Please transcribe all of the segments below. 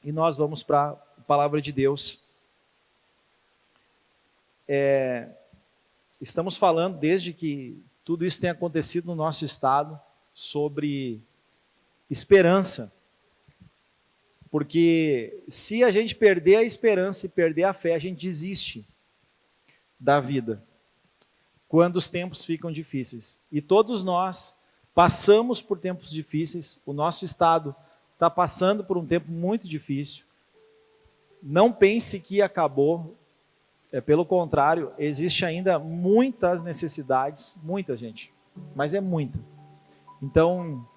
e nós vamos para a palavra de Deus. Estamos falando, desde que tudo isso tem acontecido no nosso estado, sobre esperança. Porque se a gente perder a esperança e perder a fé, a gente desiste da vida, quando os tempos ficam difíceis. E todos nós passamos por tempos difíceis, o nosso estado está passando por um tempo muito difícil. Não pense que acabou, pelo contrário, existe ainda muitas necessidades, muita gente, mas é muita. Então,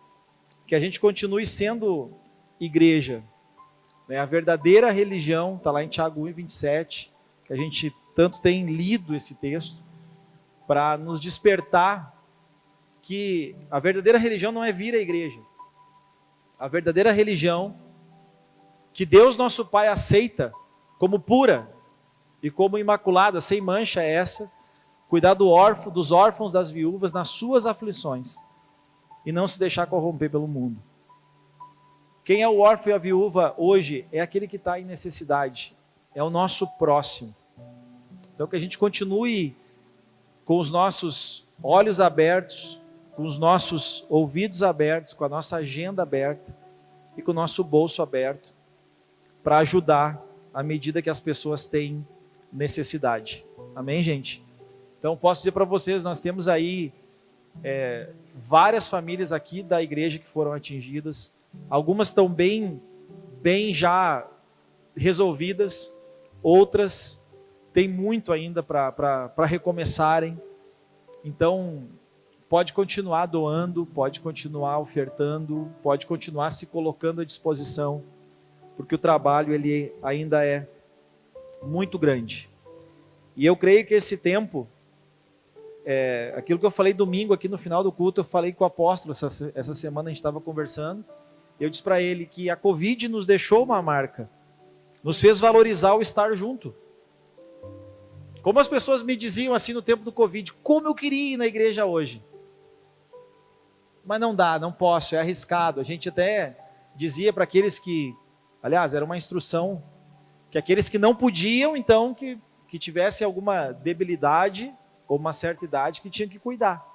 que a gente continue sendo igreja, a verdadeira religião, está lá em Tiago 1:27, que a gente tanto tem lido esse texto, para nos despertar que a verdadeira religião não é vir à igreja. A verdadeira religião, que Deus nosso Pai aceita como pura e como imaculada, sem mancha, é essa: cuidar dos órfãos, das viúvas, nas suas aflições, e não se deixar corromper pelo mundo. Quem é o órfão e a viúva hoje é aquele que está em necessidade, é o nosso próximo. Então que a gente continue com os nossos olhos abertos, com os nossos ouvidos abertos, com a nossa agenda aberta e com o nosso bolso aberto, para ajudar à medida que as pessoas têm necessidade. Amém, gente? Então posso dizer para vocês, nós temos aí várias famílias aqui da igreja que foram atingidas. Algumas estão bem já resolvidas, outras têm muito ainda para recomeçarem. Então, pode continuar doando, pode continuar ofertando, pode continuar se colocando à disposição, porque o trabalho ele ainda é muito grande. E eu creio que esse tempo, aquilo que eu falei domingo aqui no final do culto, eu falei com o apóstolo, essa semana a gente estava conversando, eu disse para ele que a Covid nos deixou uma marca, nos fez valorizar o estar junto. Como as pessoas me diziam assim no tempo do Covid, como eu queria ir na igreja hoje. Mas não dá, não posso, é arriscado. A gente até dizia para aqueles que, aliás, era uma instrução, que aqueles que não podiam, então, que tivessem alguma debilidade ou uma certa idade, que tinham que cuidar.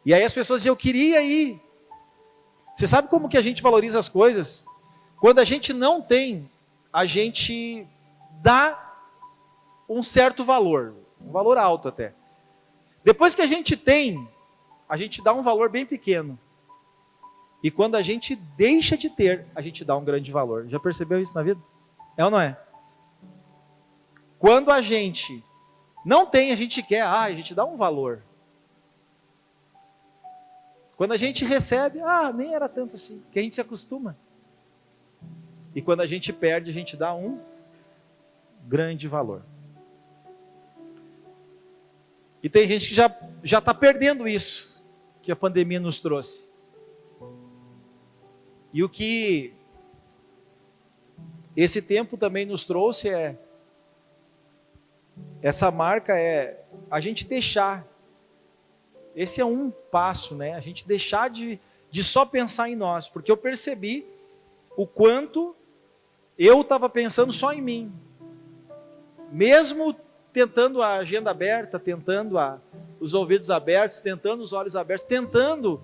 E aí as pessoas diziam, eu queria ir. Você sabe como que a gente valoriza as coisas? Quando a gente não tem, a gente dá um certo valor, um valor alto até. Depois que a gente tem, a gente dá um valor bem pequeno. E quando a gente deixa de ter, a gente dá um grande valor. Já percebeu isso na vida? É ou não é? Quando a gente não tem, a gente quer, a gente dá um valor. Quando a gente recebe, nem era tanto assim, que a gente se acostuma. E quando a gente perde, a gente dá um grande valor. E tem gente que já está perdendo isso, que a pandemia nos trouxe. E o que esse tempo também nos trouxe essa marca a gente deixar. Esse é um passo, né? A gente deixar de só pensar em nós, porque eu percebi o quanto eu estava pensando só em mim. Mesmo tentando a agenda aberta, tentando os ouvidos abertos, tentando os olhos abertos, tentando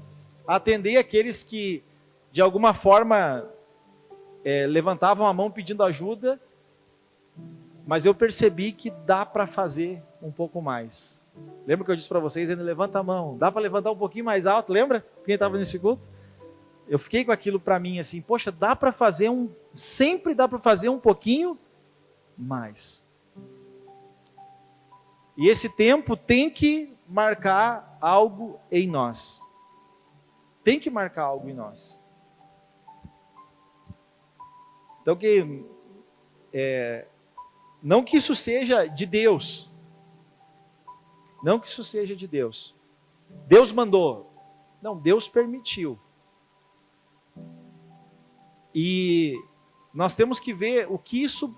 atender aqueles que, de alguma forma, levantavam a mão pedindo ajuda, mas eu percebi que dá para fazer um pouco mais. Lembra que eu disse para vocês, ainda levanta a mão, dá para levantar um pouquinho mais alto, lembra? Quem estava nesse culto? Eu fiquei com aquilo para mim assim, poxa, dá para fazer sempre dá para fazer um pouquinho mais. E esse tempo tem que marcar algo em nós. Tem que marcar algo em nós. Então não que isso seja de Deus. Não que isso seja de Deus. Deus mandou. Não, Deus permitiu. E nós temos que ver o que isso,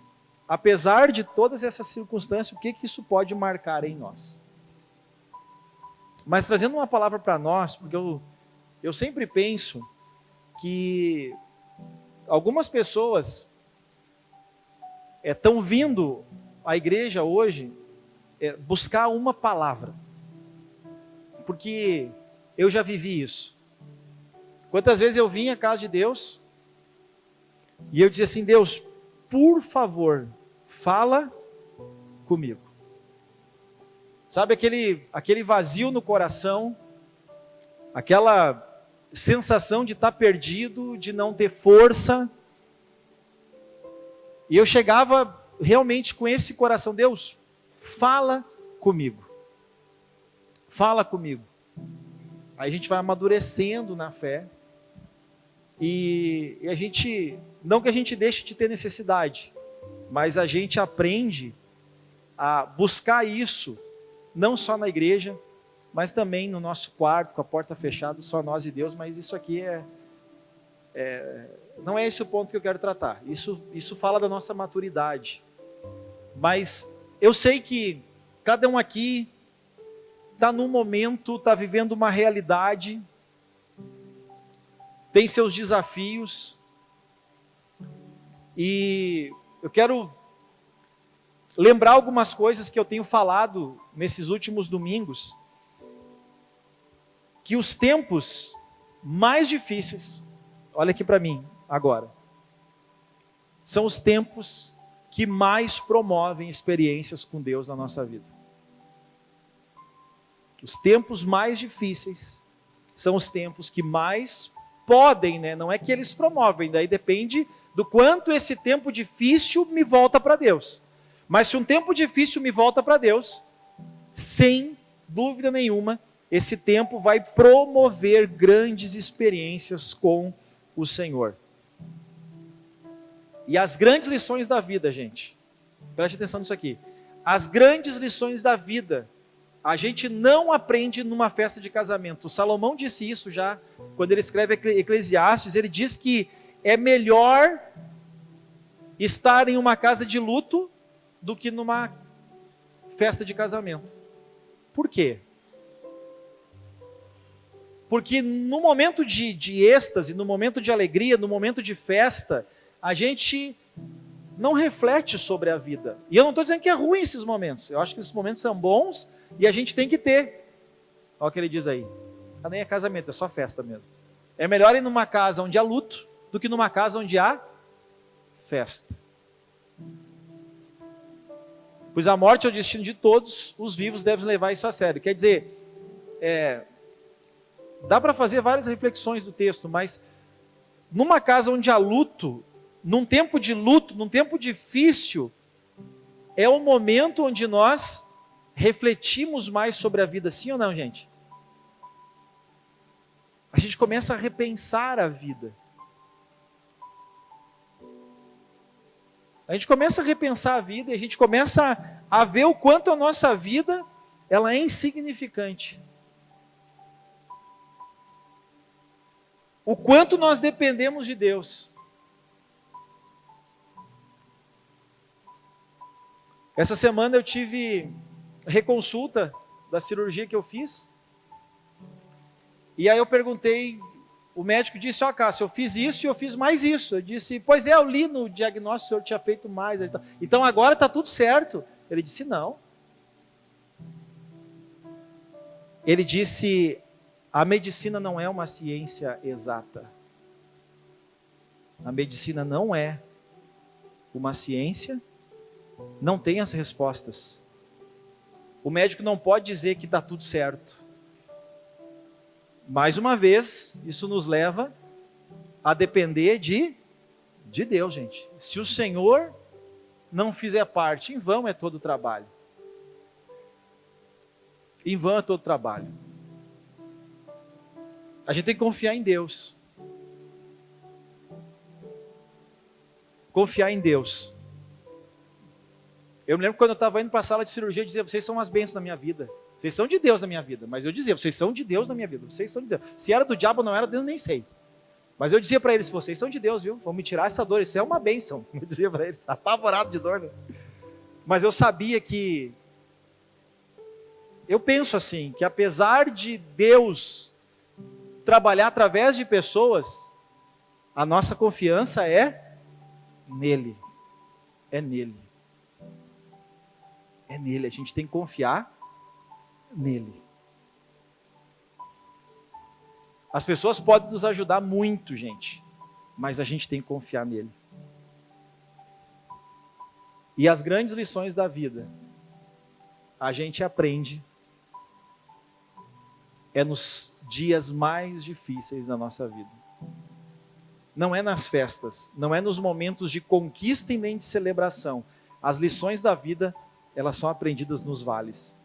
apesar de todas essas circunstâncias, o que isso pode marcar em nós. Mas trazendo uma palavra para nós, porque eu sempre penso que algumas pessoas estão vindo à igreja hoje buscar uma palavra. Porque eu já vivi isso. Quantas vezes eu vim à casa de Deus e eu dizia assim: Deus, por favor, fala comigo. Sabe aquele vazio no coração, aquela sensação de estar perdido, de não ter força. E eu chegava realmente com esse coração: Deus, fala comigo. Fala comigo. Aí a gente vai amadurecendo na fé. E a gente, não que a gente deixe de ter necessidade, mas a gente aprende a buscar isso, não só na igreja, mas também no nosso quarto, com a porta fechada, só nós e Deus. Mas isso aqui não é esse o ponto que eu quero tratar. Isso fala da nossa maturidade. Mas eu sei que cada um aqui está num momento, está vivendo uma realidade, tem seus desafios, e eu quero lembrar algumas coisas que eu tenho falado nesses últimos domingos, que os tempos mais difíceis, olha aqui para mim agora, são os tempos que mais promovem experiências com Deus na nossa vida. Os tempos mais difíceis são os tempos que mais podem, né? Não é que eles promovem, daí depende do quanto esse tempo difícil me volta para Deus. Mas se um tempo difícil me volta para Deus, sem dúvida nenhuma, esse tempo vai promover grandes experiências com o Senhor. E as grandes lições da vida, gente, preste atenção nisso aqui. As grandes lições da vida, a gente não aprende numa festa de casamento. O Salomão disse isso já, quando ele escreve Eclesiastes. Ele diz que é melhor estar em uma casa de luto do que numa festa de casamento. Por quê? Porque no momento de êxtase, no momento de alegria, no momento de festa, a gente não reflete sobre a vida. E eu não estou dizendo que é ruim esses momentos. Eu acho que esses momentos são bons e a gente tem que ter. Olha o que ele diz aí. Nem é casamento, é só festa mesmo. É melhor ir numa casa onde há luto do que numa casa onde há festa. Pois a morte é o destino de todos, os vivos devem levar isso a sério. Quer dizer, dá para fazer várias reflexões do texto, mas numa casa onde há luto, num tempo de luto, num tempo difícil, é o momento onde nós refletimos mais sobre a vida, sim ou não, gente? A gente começa a repensar a vida. A gente começa a repensar a vida e a gente começa a ver o quanto a nossa vida ela é insignificante. O quanto nós dependemos de Deus. Essa semana eu tive reconsulta da cirurgia que eu fiz. E aí eu perguntei, o médico disse: ó, Cássio, eu fiz isso e eu fiz mais isso. Eu disse: pois é, eu li no diagnóstico, o senhor tinha feito mais. Então agora está tudo certo. Ele disse: não. Ele disse: a medicina não é uma ciência exata. A medicina não é uma ciência, não tem as respostas. O médico não pode dizer que está tudo certo. Mais uma vez, isso nos leva a depender de Deus, gente. Se o Senhor não fizer parte, em vão é todo o trabalho. Em vão é todo o trabalho. A gente tem que confiar em Deus. Confiar em Deus. Eu me lembro quando eu estava indo para a sala de cirurgia, eu dizia: vocês são as bênçãos da minha vida. Vocês são de Deus na minha vida. Mas eu dizia: vocês são de Deus na minha vida. Vocês são de Deus. Se era do diabo ou não era, eu nem sei. Mas eu dizia para eles: vocês são de Deus, viu? Vão me tirar essa dor. Isso é uma bênção. Eu dizia para eles, apavorado de dor, né? Mas eu sabia que... Eu penso assim, que apesar de Deus trabalhar através de pessoas, A nossa confiança é nele. É nele. É nele. A gente tem que confiar nele. As pessoas podem nos ajudar muito, gente, mas a gente tem que confiar nele. E as grandes lições da vida, a gente aprende nos dias mais difíceis da nossa vida. Não é nas festas, não é nos momentos de conquista e nem de celebração. As lições da vida, elas são aprendidas nos vales.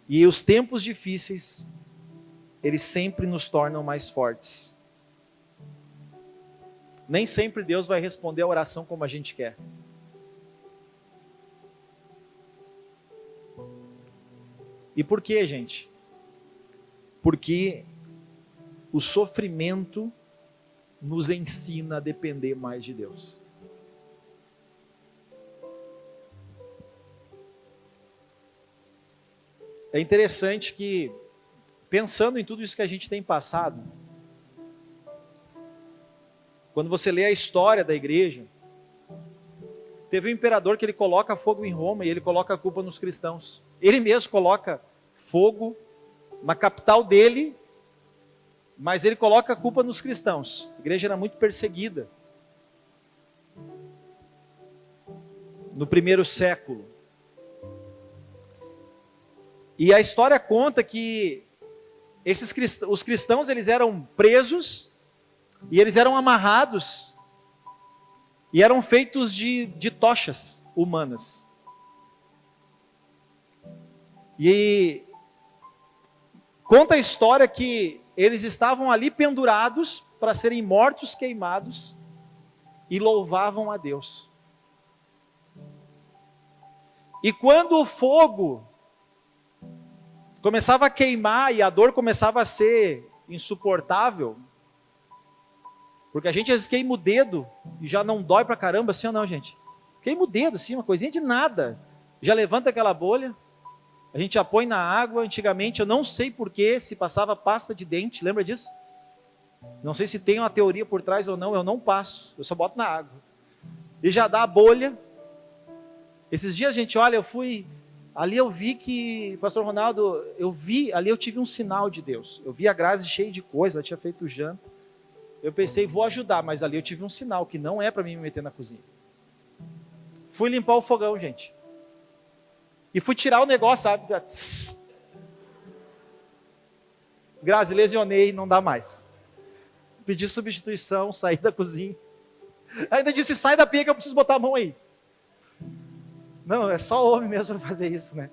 E os tempos difíceis, eles sempre nos tornam mais fortes. Nem sempre Deus vai responder a oração como a gente quer. E por quê, gente? Porque o sofrimento nos ensina a depender mais de Deus. É interessante que, pensando em tudo isso que a gente tem passado, quando você lê a história da igreja, teve um imperador que ele coloca fogo em Roma e ele coloca a culpa nos cristãos. Ele mesmo coloca fogo na capital dele, mas ele coloca a culpa nos cristãos. A igreja era muito perseguida no primeiro século. E a história conta que os cristãos, eles eram presos e eles eram amarrados e eram feitos de tochas humanas. E conta a história que eles estavam ali pendurados para serem mortos, queimados, e louvavam a Deus. E quando o fogo começava a queimar e a dor começava a ser insuportável, porque a gente às vezes queima o dedo e já não dói pra caramba, assim ou não, gente? Queima o dedo, assim, uma coisinha de nada. Já levanta aquela bolha, a gente já põe na água. Antigamente, eu não sei porquê, se passava pasta de dente, lembra disso? Não sei se tem uma teoria por trás ou não, eu não passo, eu só boto na água. E já dá a bolha. Esses dias, gente, olha, ali eu vi que, pastor Ronaldo, ali eu tive um sinal de Deus. Eu vi a Grazi cheia de coisa, ela tinha feito janta. Eu pensei, vou ajudar, mas ali eu tive um sinal, que não é para mim me meter na cozinha. Fui limpar o fogão, gente. E fui tirar o negócio, sabe? Grazi, lesionei, não dá mais. Pedi substituição, saí da cozinha. Ainda disse, sai da pia que eu preciso botar a mão aí. Não, é só homem mesmo para fazer isso, né?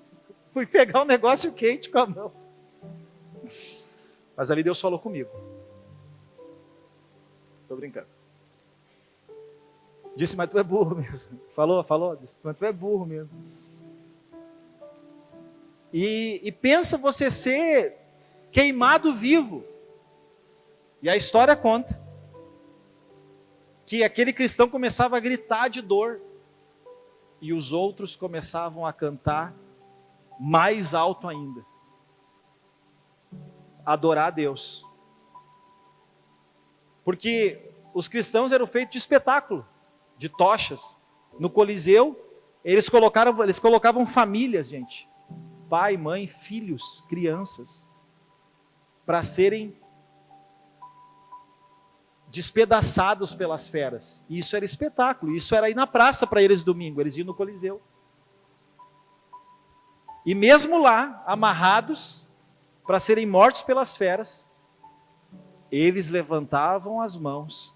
Fui pegar um negócio quente com a mão. Mas ali Deus falou comigo. Estou brincando. Disse, mas tu é burro mesmo. Falou. Disse, mas tu é burro mesmo. E pensa você ser queimado vivo. E a história conta que aquele cristão começava a gritar de dor. E os outros começavam a cantar mais alto ainda. Adorar a Deus. Porque os cristãos eram feitos de espetáculo, de tochas. No Coliseu, eles colocavam famílias, gente. Pai, mãe, filhos, crianças. Para serem despedaçados pelas feras. E isso era espetáculo. Isso era ir na praça para eles domingo. Eles iam no Coliseu. E mesmo lá, amarrados, para serem mortos pelas feras, eles levantavam as mãos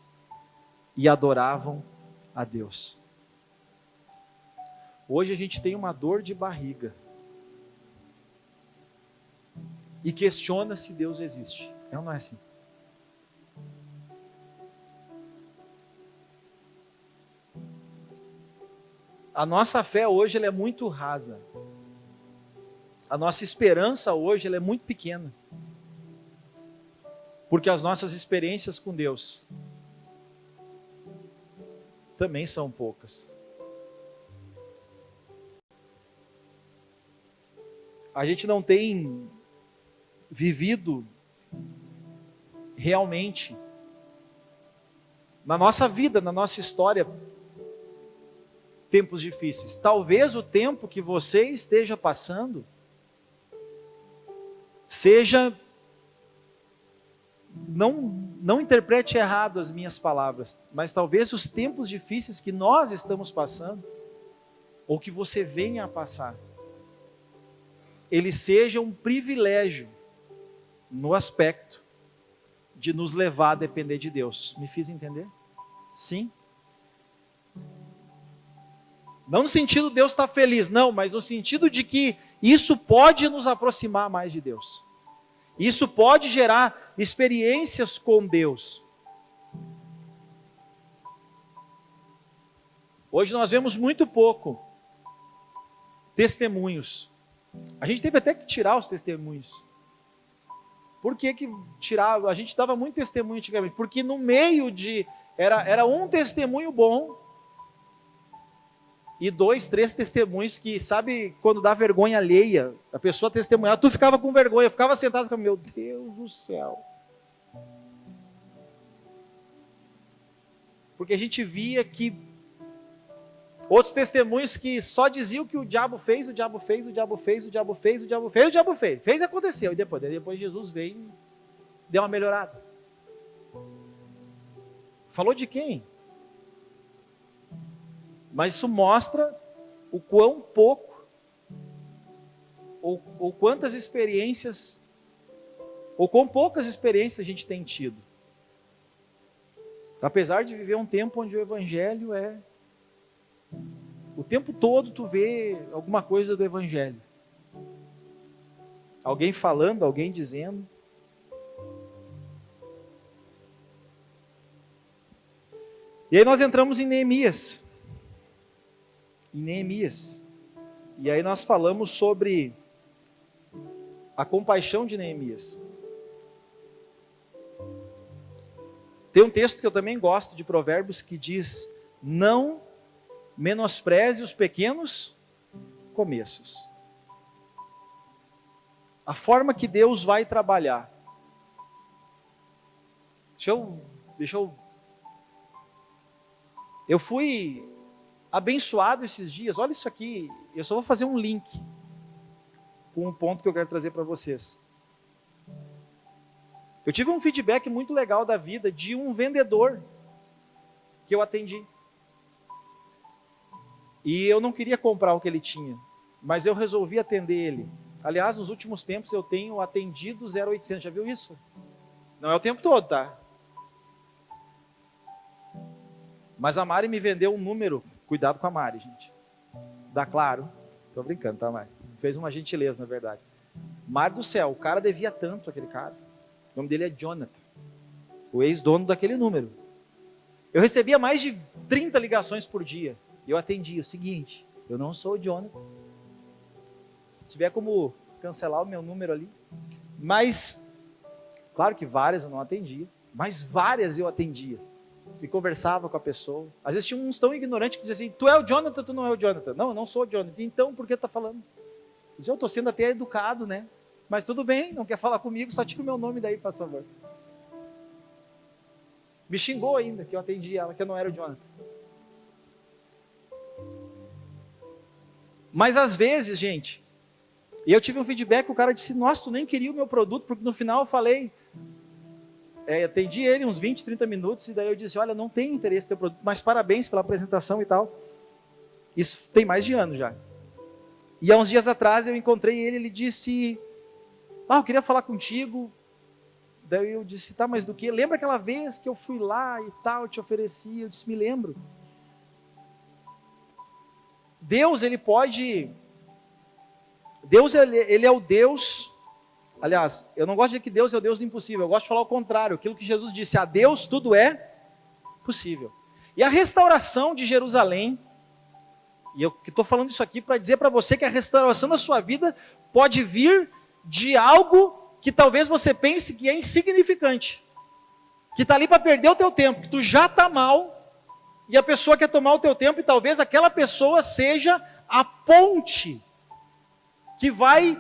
e adoravam a Deus. Hoje a gente tem uma dor de barriga e questiona se Deus existe. É ou não é assim? A nossa fé hoje ela é muito rasa. A nossa esperança hoje ela é muito pequena. Porque as nossas experiências com Deus também são poucas. A gente não tem vivido realmente na nossa vida, na nossa história, tempos difíceis. Talvez o tempo que você esteja passando seja, não interprete errado as minhas palavras, mas talvez os tempos difíceis que nós estamos passando, ou que você venha a passar, ele seja um privilégio no aspecto de nos levar a depender de Deus. Me fiz entender? Sim. Não no sentido de Deus estar feliz, não, mas no sentido de que isso pode nos aproximar mais de Deus. Isso pode gerar experiências com Deus. Hoje nós vemos muito pouco testemunhos. A gente teve até que tirar os testemunhos. Por que tirava? A gente dava muito testemunho antigamente. Porque no meio de... Era um testemunho bom e 2, 3 testemunhos que, sabe, quando dá vergonha alheia, a pessoa testemunhava, tu ficava com vergonha, eu ficava sentado e ficava, meu Deus do céu. Porque a gente via que outros testemunhos que só diziam que o diabo fez, o diabo fez, o diabo fez, o diabo fez, o diabo fez, o diabo fez. Fez e aconteceu. E depois Jesus veio e deu uma melhorada. Falou de quem? Mas isso mostra o quão pouco, ou quantas experiências, ou quão poucas experiências a gente tem tido. Apesar de viver um tempo onde o Evangelho é... O tempo todo tu vê alguma coisa do Evangelho. Alguém falando, alguém dizendo. E aí nós entramos em Neemias. E aí nós falamos sobre a compaixão de Neemias. Tem um texto que eu também gosto de Provérbios que diz: não menospreze os pequenos começos. A forma que Deus vai trabalhar. Eu fui abençoado esses dias. Olha isso aqui. Eu só vou fazer um link com um ponto que eu quero trazer para vocês. Eu tive um feedback muito legal da vida de um vendedor que eu atendi. E eu não queria comprar o que ele tinha, mas eu resolvi atender ele. Aliás, nos últimos tempos eu tenho atendido 0800. Já viu isso? Não é o tempo todo, tá? Mas a Mari me vendeu um número. Cuidado com a Mari, gente. Dá claro. Tô brincando, tá, Mari? Fez uma gentileza, na verdade. Mari do céu, o cara devia tanto, aquele cara. O nome dele é Jonathan, o ex-dono daquele número. Eu recebia mais de 30 ligações por dia. E eu atendia o seguinte: eu não sou o Jonathan. Se tiver como cancelar o meu número ali. Mas, claro que várias eu não atendia, mas várias eu atendia. E conversava com a pessoa. Às vezes tinha uns tão ignorantes que diziam assim: tu é o Jonathan, tu não é o Jonathan. Não, eu não sou o Jonathan. Então, por que tá falando? Eu dizia: eu estou sendo até educado, né? Mas tudo bem, não quer falar comigo, só tira o meu nome daí, por favor. Me xingou ainda, que eu atendi ela, que eu não era o Jonathan. Mas às vezes, gente, e eu tive um feedback, o cara disse: nossa, tu nem queria o meu produto, porque no final eu falei, atendi ele uns 20, 30 minutos, e daí eu disse: olha, não tenho interesse no teu produto, mas parabéns pela apresentação e tal. Isso tem mais de ano já. E há uns dias atrás eu encontrei ele disse: eu queria falar contigo. Daí eu disse: tá, mas do que? Lembra aquela vez que eu fui lá e tal, te ofereci? Eu disse: me lembro. Deus, ele pode... Deus, ele é o Deus... Aliás, eu não gosto de dizer que Deus é o Deus do impossível. Eu gosto de falar o contrário. Aquilo que Jesus disse: a Deus tudo é possível. E a restauração de Jerusalém... E eu estou falando isso aqui para dizer para você que a restauração da sua vida pode vir de algo que talvez você pense que é insignificante. Que está ali para perder o teu tempo. Que tu já está mal... E a pessoa quer tomar o teu tempo, e talvez aquela pessoa seja a ponte que vai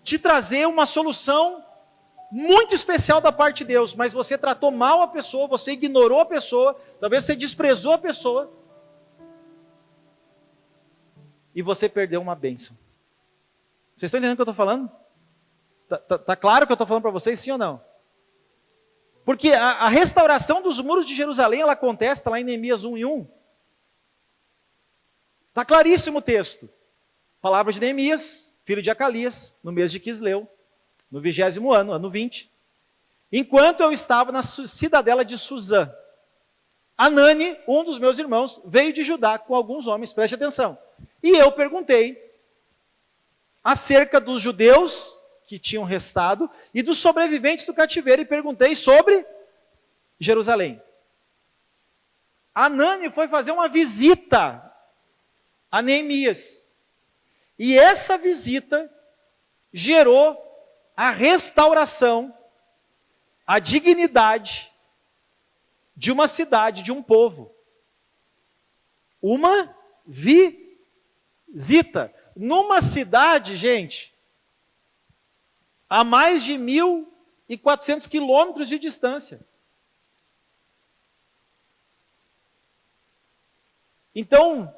te trazer uma solução muito especial da parte de Deus, mas você tratou mal a pessoa, você ignorou a pessoa, talvez você desprezou a pessoa, e você perdeu uma bênção. Vocês estão entendendo o que eu estou falando? Tá claro o que eu estou falando para vocês, sim ou não? Porque a restauração dos muros de Jerusalém, ela acontece, está lá em Neemias 1:1. Está claríssimo o texto. Palavra de Neemias, filho de Acalias, no mês de Quisleu, no 20º ano, ano 20. Enquanto eu estava na cidadela de Suzã, Anani, um dos meus irmãos, veio de Judá com alguns homens, preste atenção. E eu perguntei acerca dos judeus que tinham restado e dos sobreviventes do cativeiro e perguntei sobre Jerusalém. Anani foi fazer uma visita a Neemias. E essa visita gerou a restauração, a dignidade de uma cidade, de um povo. Uma visita. Numa cidade, gente, a mais de 1.400 quilômetros de distância. Então,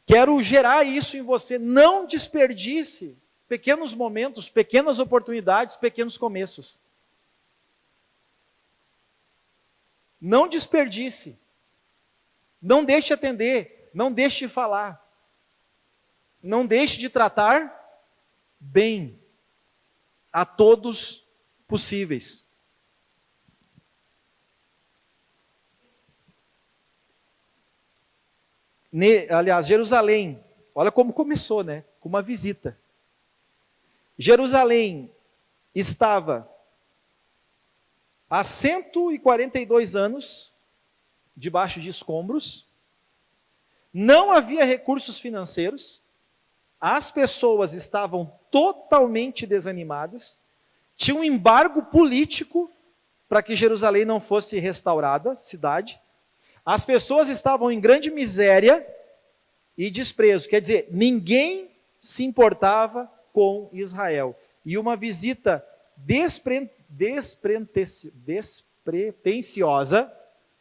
quero gerar isso em você. Não desperdice pequenos momentos, pequenas oportunidades, pequenos começos. Não desperdice. Não deixe de atender. Não deixe de falar. Não deixe de tratar bem a todos possíveis. Aliás, Jerusalém, olha como começou, né? Com uma visita. Jerusalém estava há 142 anos debaixo de escombros, não havia recursos financeiros, as pessoas estavam totalmente desanimadas, tinha um embargo político para que Jerusalém não fosse restaurada, cidade. As pessoas estavam em grande miséria e desprezo, quer dizer, ninguém se importava com Israel. E uma visita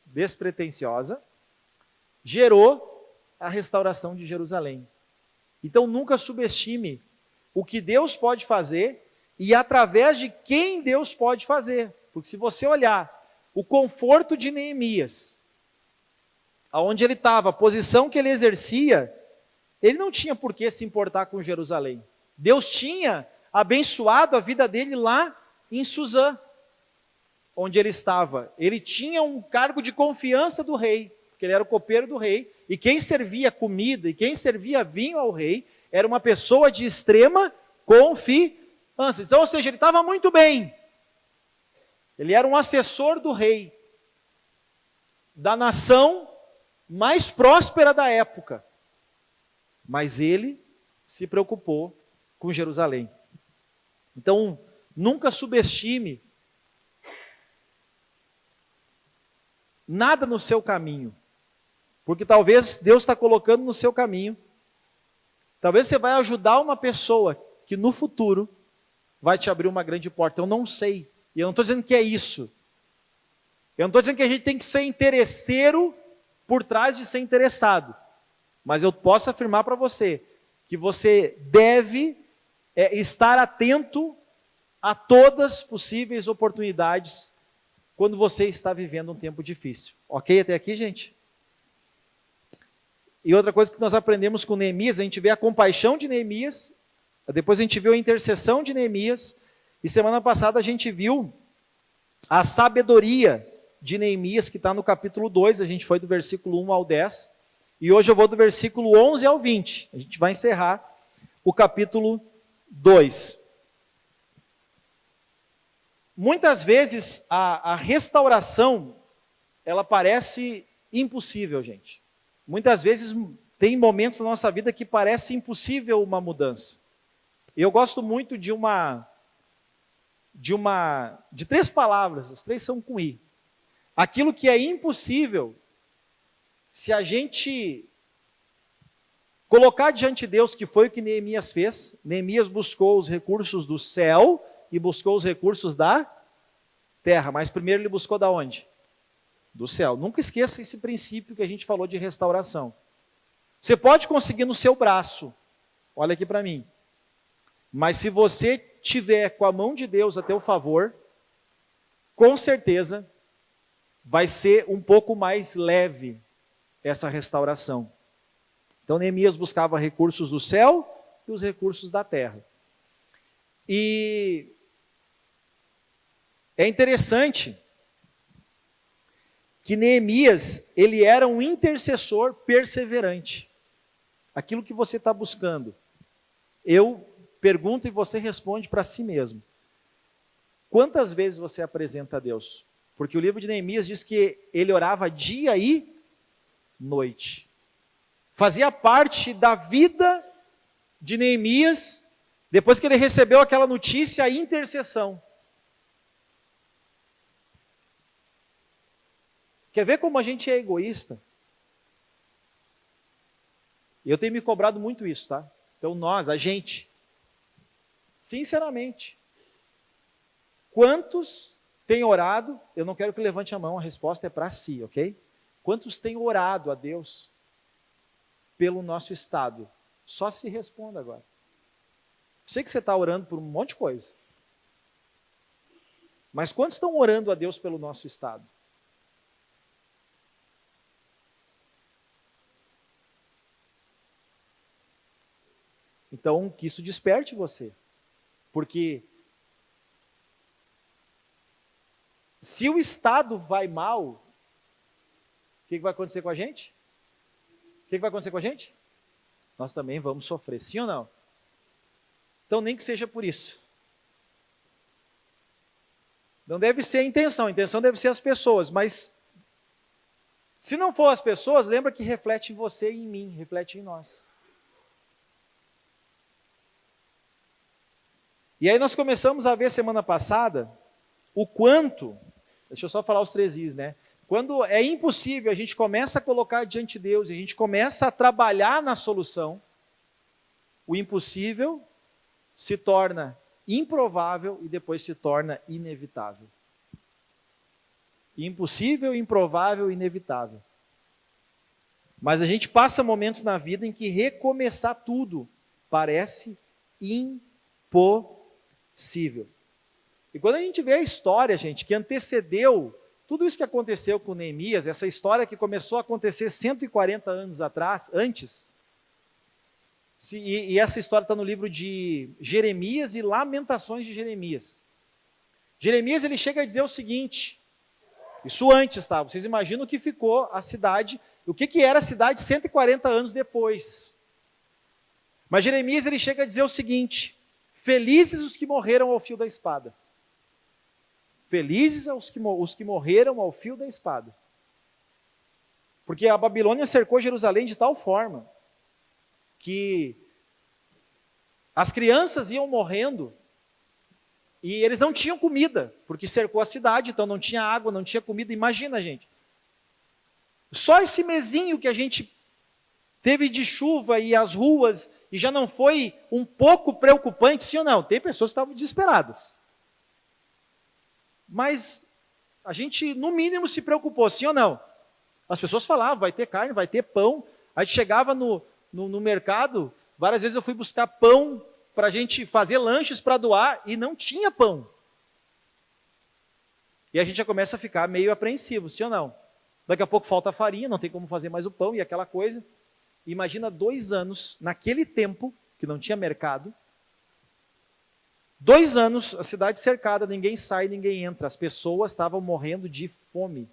despretensiosa gerou a restauração de Jerusalém. Então nunca subestime o que Deus pode fazer e através de quem Deus pode fazer. Porque se você olhar o conforto de Neemias, aonde ele estava, a posição que ele exercia, ele não tinha por que se importar com Jerusalém. Deus tinha abençoado a vida dele lá em Suzã, onde ele estava. Ele tinha um cargo de confiança do rei, porque ele era o copeiro do rei, e quem servia comida e quem servia vinho ao rei era uma pessoa de extrema confiança. Então, ou seja, ele estava muito bem. Ele era um assessor do rei, da nação mais próspera da época. Mas ele se preocupou com Jerusalém. Então, nunca subestime nada no seu caminho. Porque talvez Deus está colocando no seu caminho. Talvez você vai ajudar uma pessoa que no futuro vai te abrir uma grande porta. Eu não sei. E eu não estou dizendo que é isso. Eu não estou dizendo que a gente tem que ser interesseiro por trás de ser interessado. Mas eu posso afirmar para você que você deve estar atento a todas as possíveis oportunidades quando você está vivendo um tempo difícil. Ok até aqui, gente? E outra coisa que nós aprendemos com Neemias, a gente vê a compaixão de Neemias, depois a gente viu a intercessão de Neemias, e semana passada a gente viu a sabedoria de Neemias, que está no capítulo 2, a gente foi do versículo 1 ao 10, e hoje eu vou do versículo 11 ao 20, a gente vai encerrar o capítulo 2. Muitas vezes a restauração, ela parece impossível, gente. Muitas vezes tem momentos na nossa vida que parece impossível uma mudança. Eu gosto muito de três palavras, as três são com I. Aquilo que é impossível, se a gente colocar diante de Deus, que foi o que Neemias fez, Neemias buscou os recursos do céu e buscou os recursos da terra. Mas primeiro ele buscou da onde? Do céu. Nunca esqueça esse princípio que a gente falou de restauração. Você pode conseguir no seu braço, olha aqui para mim, mas se você tiver com a mão de Deus a teu favor, com certeza vai ser um pouco mais leve essa restauração. Então Neemias buscava recursos do céu e os recursos da terra. E é interessante que Neemias, ele era um intercessor perseverante. Aquilo que você está buscando. Eu pergunto e você responde para si mesmo. Quantas vezes você apresenta a Deus? Porque o livro de Neemias diz que ele orava dia e noite. Fazia parte da vida de Neemias, depois que ele recebeu aquela notícia, a intercessão. Quer ver como a gente é egoísta? Eu tenho me cobrado muito isso, tá? Então nós, a gente, sinceramente, quantos têm orado? Eu não quero que levante a mão, a resposta é para si, ok? Quantos têm orado a Deus pelo nosso estado? Só se responda agora. Eu sei que você está orando por um monte de coisa. Mas quantos estão orando a Deus pelo nosso estado? Então, que isso desperte você. Porque se o estado vai mal, o que vai acontecer com a gente? O que vai acontecer com a gente? Nós também vamos sofrer, sim ou não? Então, nem que seja por isso. Não deve ser a intenção deve ser as pessoas, mas se não for as pessoas, lembra que reflete em você e em mim, reflete em nós. E aí nós começamos a ver semana passada o quanto, deixa eu só falar os 3 Is, né? Quando é impossível, a gente começa a colocar diante de Deus, e a gente começa a trabalhar na solução, o impossível se torna improvável e depois se torna inevitável. Impossível, improvável, inevitável. Mas a gente passa momentos na vida em que recomeçar tudo parece impossível. E quando a gente vê a história, gente, que antecedeu tudo isso que aconteceu com Neemias, essa história que começou a acontecer 140 anos atrás, antes, e essa história está no livro de Jeremias e Lamentações de Jeremias. Jeremias, ele chega a dizer o seguinte, isso antes, tá? Vocês imaginam o que ficou a cidade, o que era a cidade 140 anos depois. Mas Jeremias, ele chega a dizer o seguinte: felizes os que morreram ao fio da espada. Felizes os que morreram ao fio da espada. Porque a Babilônia cercou Jerusalém de tal forma que as crianças iam morrendo e eles não tinham comida, porque cercou a cidade, então não tinha água, não tinha comida. Imagina, gente. Só esse mesinho que a gente teve de chuva e as ruas, e já não foi um pouco preocupante, sim ou não? Tem pessoas que estavam desesperadas. Mas a gente, no mínimo, se preocupou, sim ou não? As pessoas falavam, vai ter carne, vai ter pão. A gente chegava no mercado, várias vezes eu fui buscar pão para a gente fazer lanches para doar, e não tinha pão. E a gente já começa a ficar meio apreensivo, sim ou não? Daqui a pouco falta farinha, não tem como fazer mais o pão e aquela coisa. Imagina 2 anos, naquele tempo, que não tinha mercado, 2 anos, a cidade cercada, ninguém sai, ninguém entra, as pessoas estavam morrendo de fome.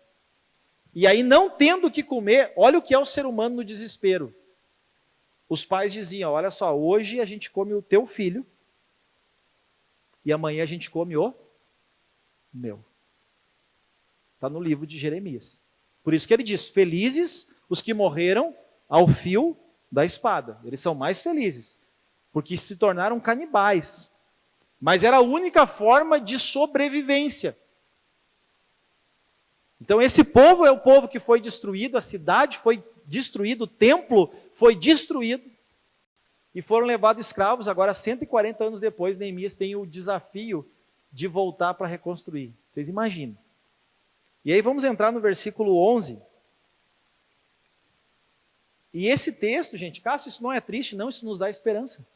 E aí, não tendo o que comer, olha o que é o ser humano no desespero. Os pais diziam, olha só, hoje a gente come o teu filho, e amanhã a gente come o meu. Está no livro de Jeremias. Por isso que ele diz, felizes os que morreram ao fio da espada. Eles são mais felizes, porque se tornaram canibais. Mas era a única forma de sobrevivência. Então esse povo é o povo que foi destruído, a cidade foi destruída, o templo foi destruído, e foram levados escravos. Agora, 140 anos depois, Neemias tem o desafio de voltar para reconstruir. Vocês imaginam. E aí vamos entrar no versículo 11. E esse texto, gente, Cássio, isso não é triste, não, isso nos dá esperança.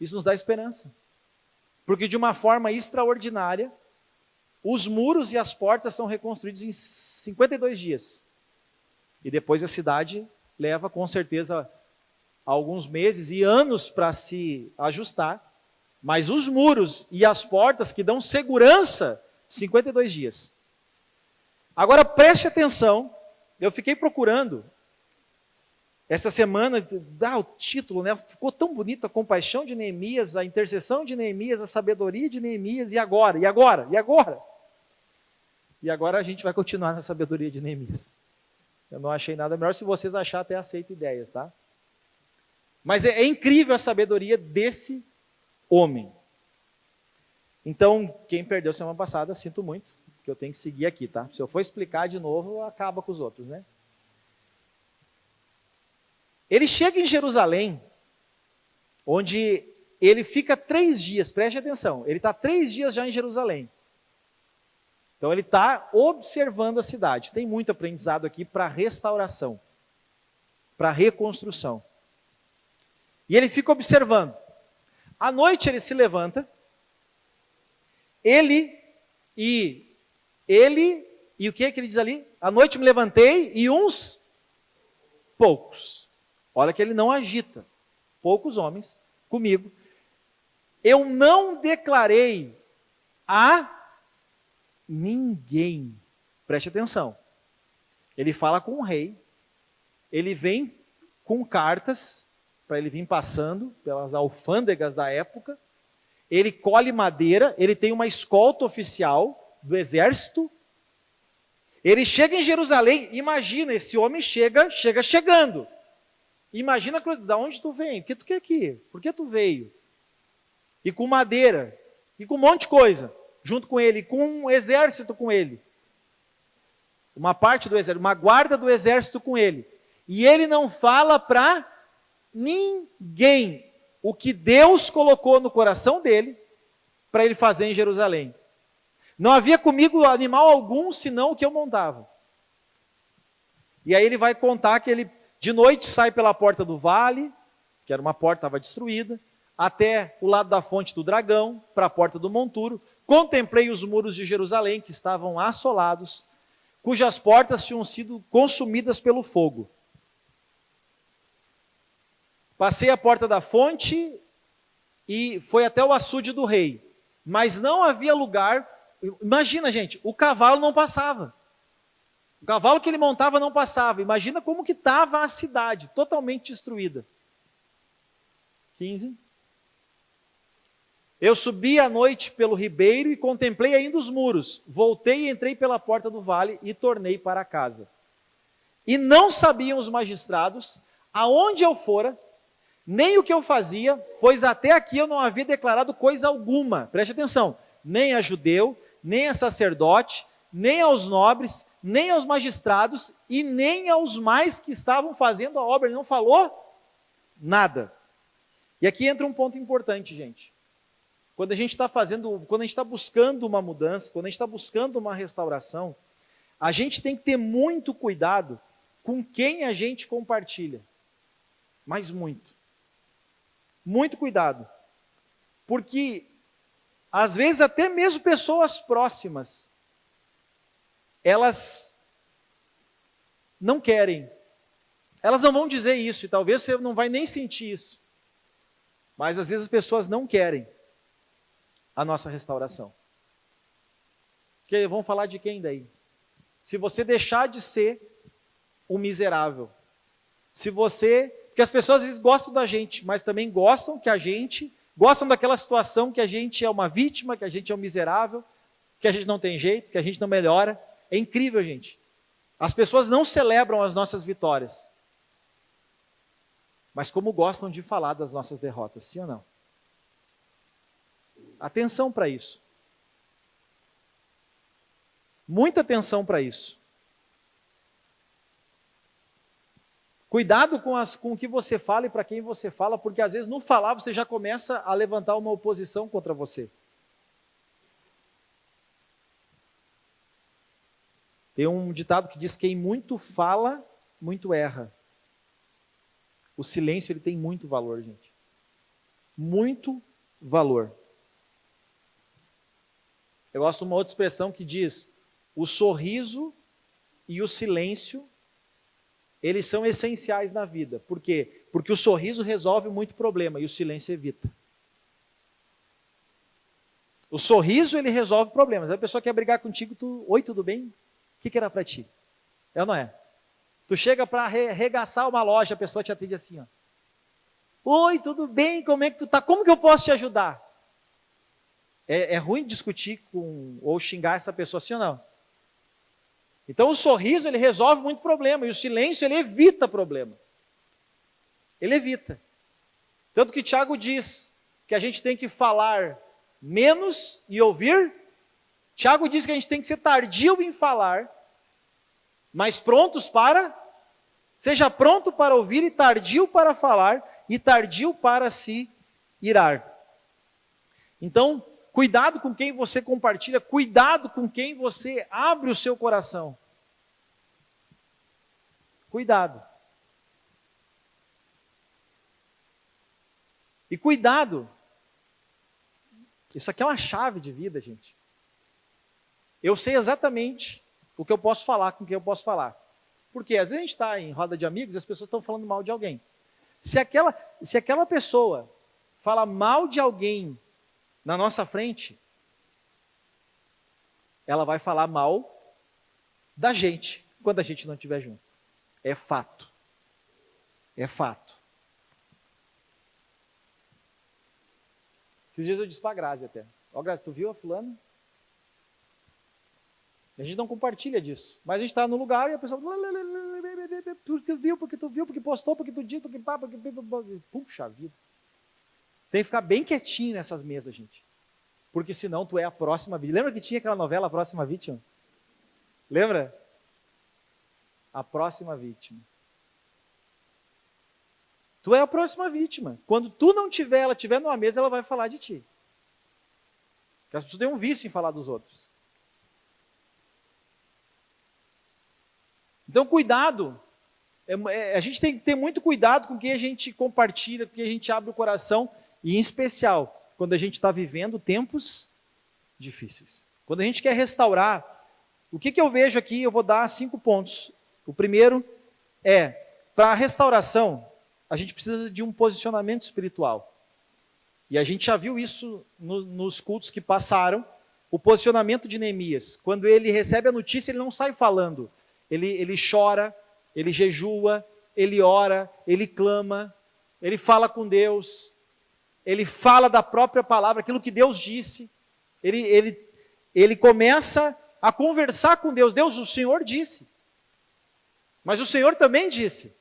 Isso nos dá esperança. Porque de uma forma extraordinária, os muros e as portas são reconstruídos em 52 dias. E depois a cidade leva, com certeza, alguns meses e anos para se ajustar. Mas os muros e as portas que dão segurança, 52 dias. Agora preste atenção, eu fiquei procurando essa semana, o título, né? Ficou tão bonito, a compaixão de Neemias, a intercessão de Neemias, a sabedoria de Neemias, e agora? E agora? E agora? E agora a gente vai continuar na sabedoria de Neemias. Eu não achei nada melhor, se vocês acharem até aceito ideias, tá? Mas é incrível a sabedoria desse homem. Então, quem perdeu semana passada, sinto muito, que eu tenho que seguir aqui, tá? Se eu for explicar de novo, acaba com os outros, né? Ele chega em Jerusalém, onde ele fica 3 dias, preste atenção, ele está 3 dias já em Jerusalém. Então ele está observando a cidade. Tem muito aprendizado aqui para restauração, para reconstrução. E ele fica observando. À noite ele se levanta, ele e o que ele diz ali? À noite me levantei e uns poucos. Olha que ele não agita. Poucos homens comigo. Eu não declarei a ninguém. Preste atenção. Ele fala com o rei. Ele vem com cartas para ele vir passando pelas alfândegas da época. Ele colhe madeira. Ele tem uma escolta oficial do exército. Ele chega em Jerusalém. Imagina, esse homem chegando. Imagina a coisa, de onde tu vem? O que tu quer aqui? Por que tu veio? E com madeira, e com um monte de coisa, junto com ele, com um exército com ele. Uma parte do exército, uma guarda do exército com ele. E ele não fala para ninguém o que Deus colocou no coração dele para ele fazer em Jerusalém. Não havia comigo animal algum, senão o que eu montava. E aí ele vai contar que ele de noite sai pela porta do vale, que era uma porta que estava destruída, até o lado da fonte do dragão, para a porta do monturo. Contemplei os muros de Jerusalém, que estavam assolados, cujas portas tinham sido consumidas pelo fogo. Passei a porta da fonte e foi até o açude do rei. Mas não havia lugar. Imagina, gente, o cavalo não passava. O cavalo que ele montava não passava. Imagina como que estava a cidade, totalmente destruída. 15. Eu subi à noite pelo ribeiro e contemplei ainda os muros. Voltei e entrei pela porta do vale e tornei para casa. E não sabiam os magistrados aonde eu fora, nem o que eu fazia, pois até aqui eu não havia declarado coisa alguma. Preste atenção, nem a judeu, nem a sacerdote, nem aos nobres, nem aos magistrados e nem aos mais que estavam fazendo a obra. Ele não falou nada. E aqui entra um ponto importante, gente. Quando a gente está buscando uma mudança, quando a gente está buscando uma restauração, a gente tem que ter muito cuidado com quem a gente compartilha. Mas muito. Muito cuidado. Porque, às vezes, até mesmo pessoas próximas, elas não querem. Elas não vão dizer isso, e talvez você não vai nem sentir isso. Mas, às vezes, as pessoas não querem a nossa restauração. Porque vão falar de quem daí? Se você deixar de ser um miserável. Porque as pessoas às vezes gostam da gente, mas também gostam daquela situação que a gente é uma vítima, que a gente é um miserável, que a gente não tem jeito, que a gente não melhora. É incrível, gente. As pessoas não celebram as nossas vitórias, mas como gostam de falar das nossas derrotas, sim ou não? Atenção para isso. Muita atenção para isso. Cuidado com o que você fala e para quem você fala, porque às vezes no falar você já começa a levantar uma oposição contra você. Tem um ditado que diz: quem muito fala, muito erra. O silêncio, ele tem muito valor, gente. Muito valor. Eu gosto de uma outra expressão que diz: o sorriso e o silêncio, eles são essenciais na vida. Por quê? Porque o sorriso resolve muito problema e o silêncio evita. O sorriso, ele resolve problemas. A pessoa quer brigar contigo, oi, tudo bem? O que era para ti? É ou não é? Tu chega para arregaçar uma loja, a pessoa te atende assim, ó. Oi, tudo bem? Como é que tu tá? Como que eu posso te ajudar? É ruim discutir ou xingar essa pessoa assim ou não? Então o sorriso, ele resolve muito problema, e o silêncio, ele evita problema. Ele evita. Tanto que Tiago diz que a gente tem que falar menos e ouvir. Tiago diz que a gente tem que ser tardio em falar, mas prontos para... Seja pronto para ouvir e tardio para falar, e tardio para se irar. Então, cuidado com quem você compartilha, cuidado com quem você abre o seu coração. Cuidado. E cuidado, isso aqui é uma chave de vida, gente. Eu sei exatamente o que eu posso falar, com quem eu posso falar. Porque às vezes a gente está em roda de amigos e as pessoas estão falando mal de alguém. Se aquela pessoa fala mal de alguém na nossa frente, ela vai falar mal da gente quando a gente não estiver junto. É fato. É fato. Esses dias eu disse para a Grazi até: ó, Grazi, tu viu a fulana? A gente não compartilha disso, mas a gente está no lugar e a pessoa... Porque tu viu, porque postou, porque tu disse, porque pá, porque... Puxa vida. Tem que ficar bem quietinho nessas mesas, gente. Porque senão tu é a próxima vítima. Lembra que tinha aquela novela, A Próxima Vítima? Lembra? A Próxima Vítima. Tu é a próxima vítima. Quando tu não tiver, ela estiver numa mesa, ela vai falar de ti. Porque as pessoas têm um vício em falar dos outros. Então, cuidado. A gente tem que ter muito cuidado com quem a gente compartilha, com quem a gente abre o coração, e em especial, quando a gente está vivendo tempos difíceis. Quando a gente quer restaurar, o que eu vejo aqui, eu vou dar 5 pontos. O primeiro é, para a restauração, a gente precisa de um posicionamento espiritual. E a gente já viu isso nos cultos que passaram, o posicionamento de Neemias. Quando ele recebe a notícia, ele não sai falando. Ele chora, ele jejua, ele ora, ele clama, ele fala com Deus, ele fala da própria palavra, aquilo que Deus disse. Ele começa a conversar com Deus. Deus, o Senhor disse. Mas o Senhor também disse.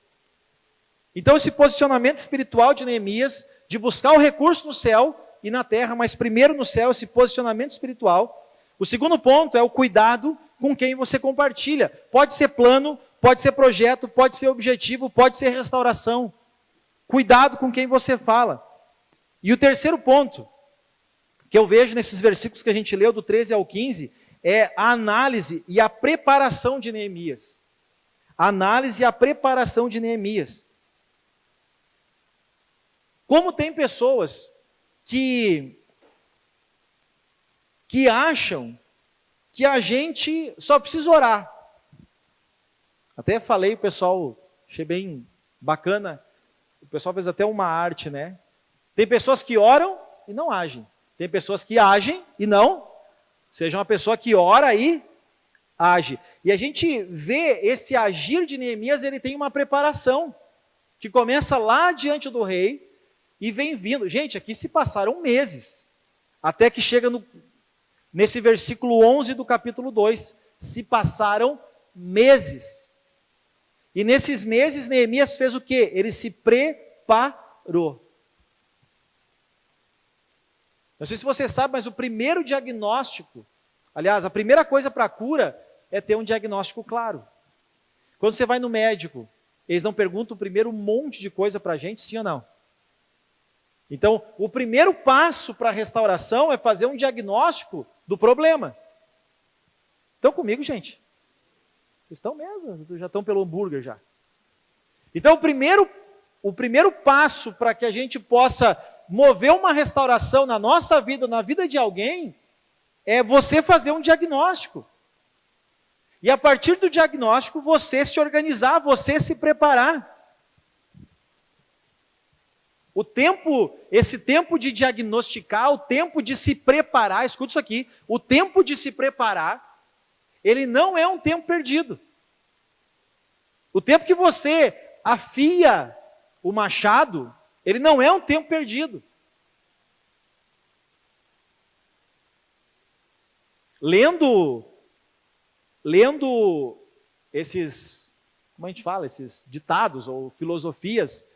Então esse posicionamento espiritual de Neemias, de buscar o recurso no céu e na terra, mas primeiro no céu, esse posicionamento espiritual. O segundo ponto é o cuidado com quem você compartilha. Pode ser plano, pode ser projeto, pode ser objetivo, pode ser restauração. Cuidado com quem você fala. E o terceiro ponto, que eu vejo nesses versículos que a gente leu, do 13 ao 15, é a análise e a preparação de Neemias. A análise e a preparação de Neemias. Como tem pessoas que acham que a gente só precisa orar. Até falei, o pessoal, achei bem bacana, o pessoal fez até uma arte, né? Tem pessoas que oram e não agem. Tem pessoas que agem e não. Seja uma pessoa que ora e age. E a gente vê esse agir de Neemias, ele tem uma preparação, que começa lá diante do rei e vem vindo. Gente, aqui se passaram meses, até que chega nesse versículo 11 do capítulo 2, se passaram meses. E nesses meses, Neemias fez o quê? Ele se preparou. Não sei se você sabe, mas o primeiro diagnóstico, aliás, a primeira coisa para a cura é ter um diagnóstico claro. Quando você vai no médico, eles não perguntam primeiro um monte de coisa para a gente, sim ou não? Então, o primeiro passo para a restauração é fazer um diagnóstico do problema. Estão comigo, gente? Vocês estão mesmo, já estão pelo hambúrguer já. Então, o primeiro passo para que a gente possa mover uma restauração na nossa vida, na vida de alguém, é você fazer um diagnóstico. E a partir do diagnóstico, você se organizar, você se preparar. Esse tempo de diagnosticar, o tempo de se preparar, escuta isso aqui, o tempo de se preparar, ele não é um tempo perdido. O tempo que você afia o machado, ele não é um tempo perdido. Lendo esses, como a gente fala, esses ditados ou filosofias,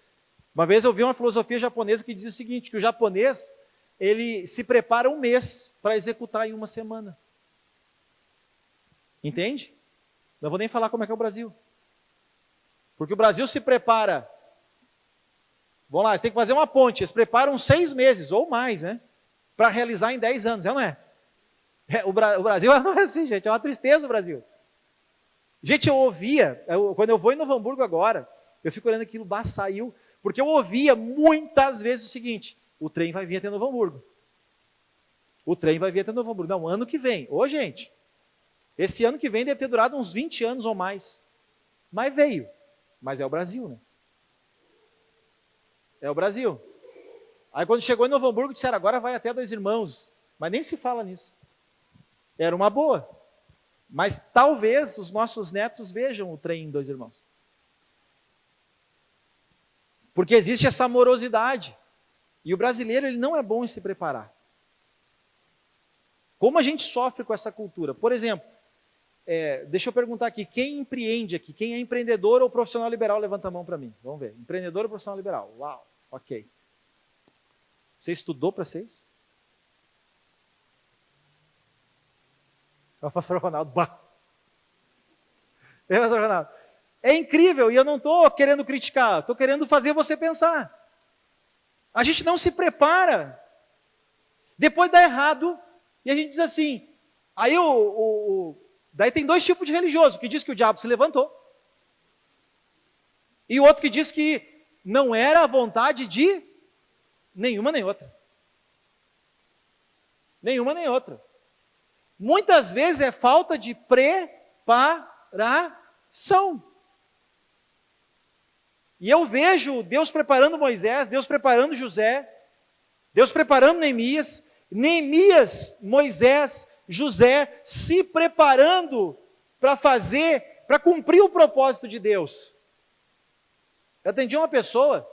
uma vez eu vi uma filosofia japonesa que dizia o seguinte, que o japonês, ele se prepara um mês para executar em uma semana. Entende? Não vou nem falar como é que é o Brasil. Porque o Brasil se prepara, vamos lá, eles têm que fazer uma ponte, eles preparam 6 meses ou mais, né? Para realizar em 10 anos, não é? O Brasil não é assim, gente, é uma tristeza o Brasil. Gente, eu ouvia, quando eu vou em Novo Hamburgo agora, eu fico olhando aquilo, saiu, porque eu ouvia muitas vezes o seguinte, o trem vai vir até Novo Hamburgo. O trem vai vir até Novo Hamburgo. Não, ano que vem. Ô, gente, esse ano que vem deve ter durado uns 20 anos ou mais. Mas veio. Mas é o Brasil, né? É o Brasil. Aí quando chegou em Novo Hamburgo, disseram, agora vai até Dois Irmãos. Mas nem se fala nisso. Era uma boa. Mas talvez os nossos netos vejam o trem em Dois Irmãos. Porque existe essa morosidade. E o brasileiro, ele não é bom em se preparar. Como a gente sofre com essa cultura? Por exemplo, deixa eu perguntar aqui, quem empreende aqui? Quem é empreendedor ou profissional liberal? Levanta a mão para mim. Vamos ver. Empreendedor ou profissional liberal? Uau, ok. Você estudou para ser isso? É o pastor Ronaldo. Pastor Ronaldo. É incrível, e eu não estou querendo criticar, estou querendo fazer você pensar. A gente não se prepara. Depois dá errado, e a gente diz assim, aí daí tem 2 tipos de religioso, que diz que o diabo se levantou, e o outro que diz que não era a vontade de nenhuma nem outra. Nenhuma nem outra. Muitas vezes é falta de preparação. E eu vejo Deus preparando Moisés, Deus preparando José, Deus preparando Neemias, Moisés, José se preparando para cumprir o propósito de Deus. Eu atendi uma pessoa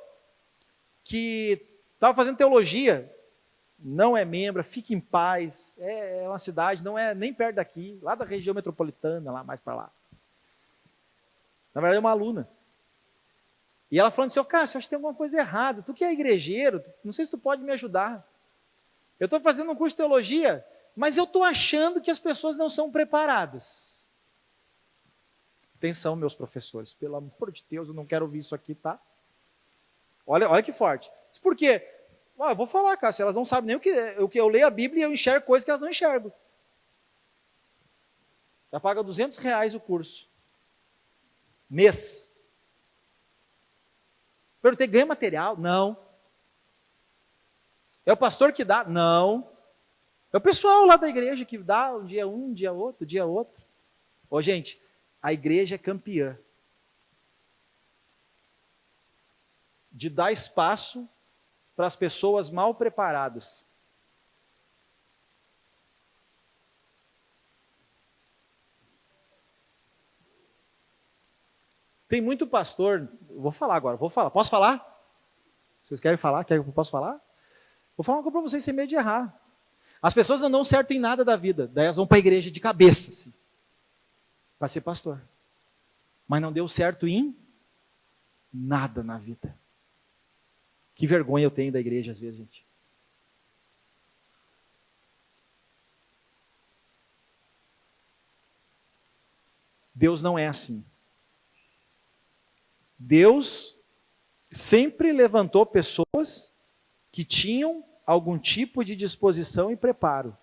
que estava fazendo teologia, não é membro, fica em paz, é uma cidade, não é nem perto daqui, lá da região metropolitana, lá mais para lá. Na verdade é uma aluna. E ela falando assim, Cássio, acho que tem alguma coisa errada, tu que é igrejeiro, não sei se tu pode me ajudar. Eu estou fazendo um curso de teologia, mas eu estou achando que as pessoas não são preparadas. Atenção, meus professores, pelo amor de Deus, eu não quero ouvir isso aqui, tá? Olha que forte. Por quê? Eu vou falar, Cássio, elas não sabem nem o que eu leio a Bíblia e eu enxergo coisas que elas não enxergam. Já paga R$200 o curso. Mês. Perguntei, ganha material? Não. É o pastor que dá? Não. É o pessoal lá da igreja que dá um dia outro. Ô, gente, a igreja é campeã de dar espaço para as pessoas mal preparadas. Tem muito pastor, vou falar agora, posso falar? Vocês querem falar? Querem que eu possa falar? Vou falar uma coisa para vocês sem medo de errar. As pessoas não dão certo em nada da vida, daí elas vão para a igreja de cabeça, assim, para ser pastor. Mas não deu certo em nada na vida. Que vergonha eu tenho da igreja às vezes, gente. Deus não é assim. Deus sempre levantou pessoas que tinham algum tipo de disposição e preparo.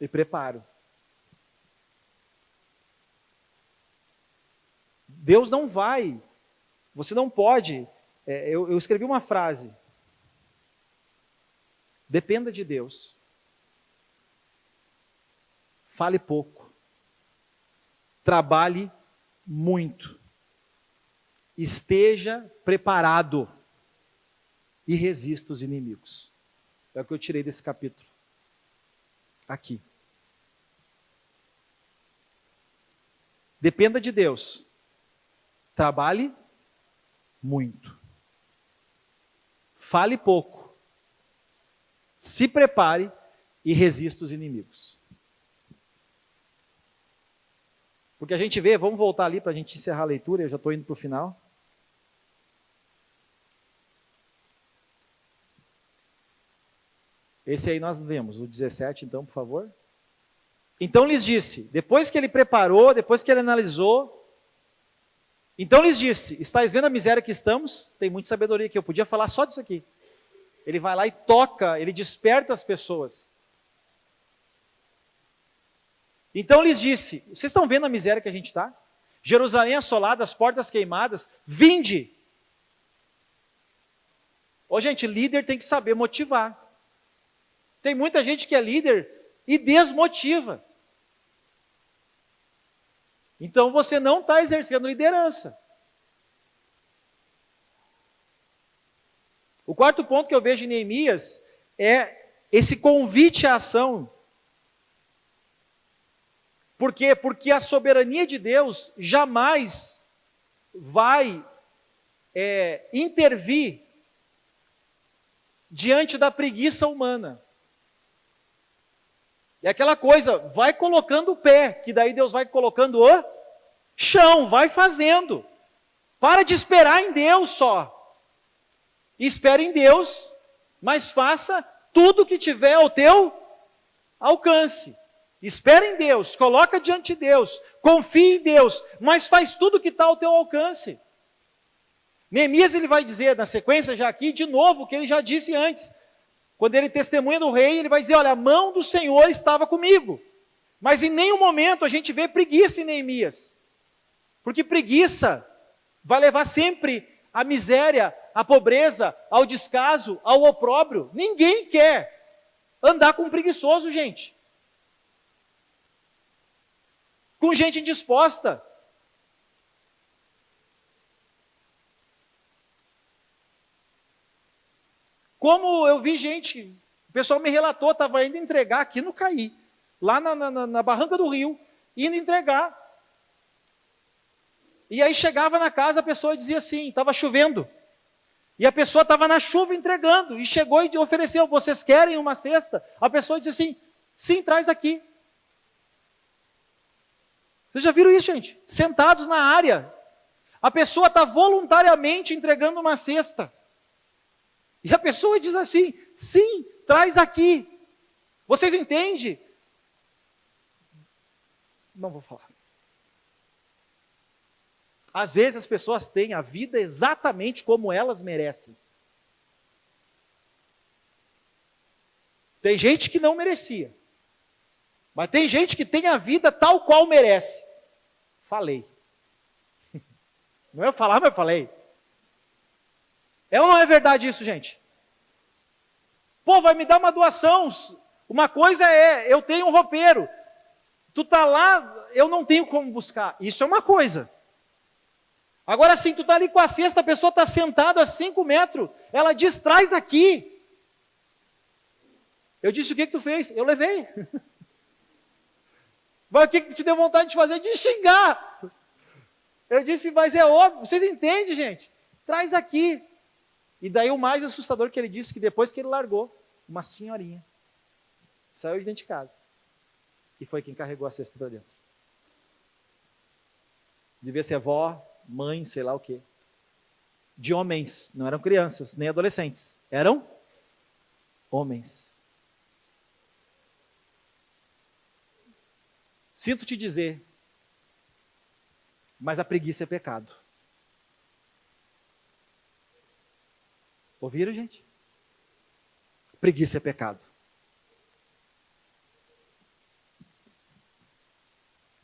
e preparo. Deus não vai, você não pode. Eu escrevi uma frase. Dependa de Deus. Fale pouco. Trabalhe muito. Esteja preparado. E resista os inimigos. É o que eu tirei desse capítulo. Aqui. Dependa de Deus. Trabalhe muito. Fale pouco. Se prepare e resista os inimigos. Porque a gente vê, vamos voltar ali para a gente encerrar a leitura, eu já estou indo para o final. Esse aí nós vemos, o 17, então, por favor. Então lhes disse, depois que ele preparou, depois que ele analisou, então lhes disse, estáis vendo a miséria que estamos? Tem muita sabedoria aqui, eu podia falar só disso aqui. Ele vai lá e toca, ele desperta as pessoas. Então lhes disse, vocês estão vendo a miséria que a gente está? Jerusalém assolada, as portas queimadas, vinde! Ô gente, líder tem que saber motivar. Tem muita gente que é líder e desmotiva. Então você não está exercendo liderança. O quarto ponto que eu vejo em Neemias é esse convite à ação. Por quê? Porque a soberania de Deus jamais vai intervir diante da preguiça humana. É aquela coisa, vai colocando o pé, que daí Deus vai colocando o chão, vai fazendo. Para de esperar em Deus só. Espere em Deus, mas faça tudo que tiver ao teu alcance. Espere em Deus, coloca diante de Deus, confie em Deus, mas faz tudo que está ao teu alcance. Neemias ele vai dizer na sequência já aqui de novo o que ele já disse antes. Quando ele testemunha do rei, ele vai dizer, olha, a mão do Senhor estava comigo. Mas em nenhum momento a gente vê preguiça em Neemias. Porque preguiça vai levar sempre à miséria, à pobreza, ao descaso, ao opróbrio. Ninguém quer andar com preguiçoso, gente. Com gente indisposta. Como eu vi gente, o pessoal me relatou, estava indo entregar aqui no Caí, lá na Barranca do Rio, indo entregar. E aí chegava na casa, a pessoa dizia assim, estava chovendo. E a pessoa estava na chuva entregando, e chegou e ofereceu, vocês querem uma cesta? A pessoa disse assim, sim, traz aqui. Vocês já viram isso, gente? Sentados na área. A pessoa está voluntariamente entregando uma cesta. E a pessoa diz assim, sim, traz aqui. Vocês entendem? Não vou falar. Às vezes as pessoas têm a vida exatamente como elas merecem. Tem gente que não merecia. Mas tem gente que tem a vida tal qual merece. Falei. Não é eu falar, mas eu falei. É ou não é verdade isso, gente? Pô, vai me dar uma doação. Uma coisa é, eu tenho um roupeiro. Tu tá lá, eu não tenho como buscar. Isso é uma coisa. Agora sim, tu tá ali com a cesta, a pessoa está sentada a 5 metros. Ela diz, traz aqui. Eu disse, o que tu fez? Eu levei. Mas o que te deu vontade de fazer? De xingar. Eu disse, mas é óbvio. Vocês entendem, gente? Traz aqui. E daí o mais assustador que ele disse, que depois que ele largou, uma senhorinha saiu de dentro de casa. E foi quem carregou a cesta para dentro. Devia ser avó, mãe, sei lá o quê. De homens, não eram crianças, nem adolescentes. Eram homens. Sinto te dizer, mas a preguiça é pecado. Ouviram, gente? Preguiça é pecado.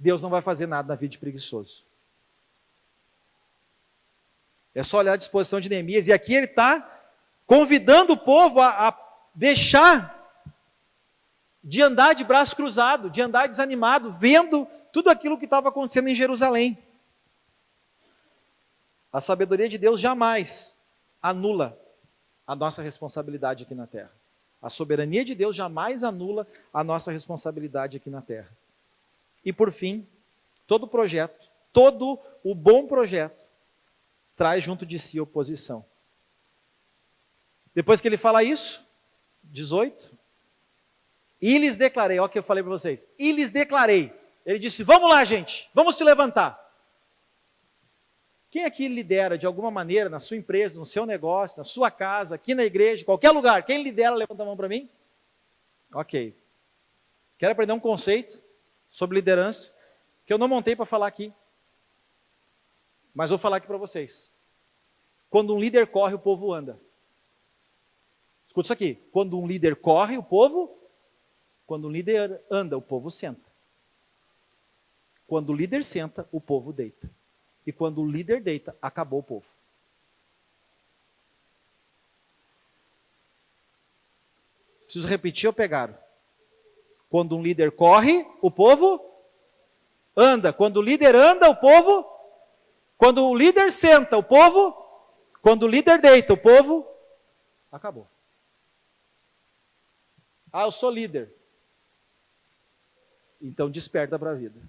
Deus não vai fazer nada na vida de preguiçoso. É só olhar a disposição de Neemias, e aqui ele está convidando o povo a deixar de andar de braço cruzado, de andar desanimado, vendo tudo aquilo que estava acontecendo em Jerusalém. A sabedoria de Deus jamais anula a nossa responsabilidade aqui na terra. A soberania de Deus jamais anula a nossa responsabilidade aqui na terra. E por fim, todo projeto, todo o bom projeto, traz junto de si oposição. Depois que ele fala isso, 18, e lhes declarei, olha o que eu falei para vocês, e lhes declarei, ele disse, vamos lá gente, vamos se levantar. Quem aqui lidera de alguma maneira na sua empresa, no seu negócio, na sua casa, aqui na igreja, qualquer lugar, quem lidera, levanta a mão para mim? Ok. Quero aprender um conceito sobre liderança, que eu não montei para falar aqui, mas vou falar aqui para vocês. Quando um líder corre, o povo anda. Escuta isso aqui. Quando um líder corre, quando um líder anda, o povo senta. Quando o líder senta, o povo deita. E quando o líder deita, acabou o povo. Preciso repetir ou pegaram? Quando um líder corre, o povo anda. Quando o líder anda, o povo. Quando o líder senta, o povo. Quando o líder deita, o povo. Acabou. Ah, eu sou líder. Então desperta para a vida.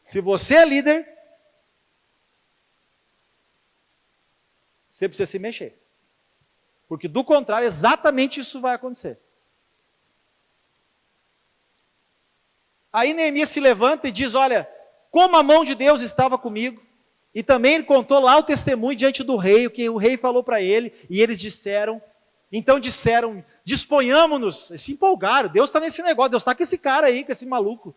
Se você é líder, você precisa se mexer. Porque do contrário, exatamente isso vai acontecer. Aí Neemias se levanta e diz, olha, como a mão de Deus estava comigo, e também ele contou lá o testemunho diante do rei, o que o rei falou para ele, e eles disseram, disponhamos-nos, se empolgaram, Deus está nesse negócio, Deus está com esse cara aí, com esse maluco.